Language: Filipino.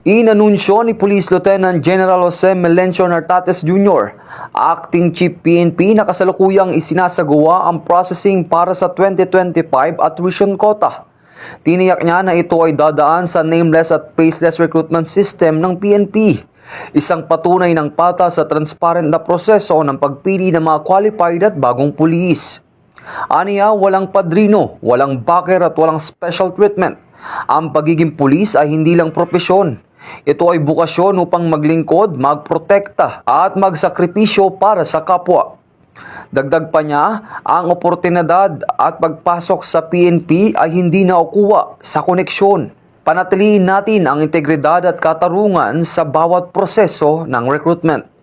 Inanunsyo ni Police Lieutenant General Jose Melencio Nartates Jr., Acting Chief PNP na kasalukuyang isinasagawa ang processing para sa 2025 tuition quota. Tiniyak niya na ito ay dadaan sa nameless at faceless recruitment system ng PNP. Isang patunay ng patas sa transparent na proseso ng pagpili ng mga qualified at bagong pulis. Aniya, walang padrino, walang backer at walang special treatment. Ang pagiging pulis ay hindi lang propesyon. Ito ay bukasyon upang maglingkod, magprotekta at magsakripisyo para sa kapwa. Dagdag pa niya, ang oportunidad at pagpasok sa PNP ay hindi nakukuha sa koneksyon. Panatilihin natin ang integridad at katarungan sa bawat proseso ng recruitment.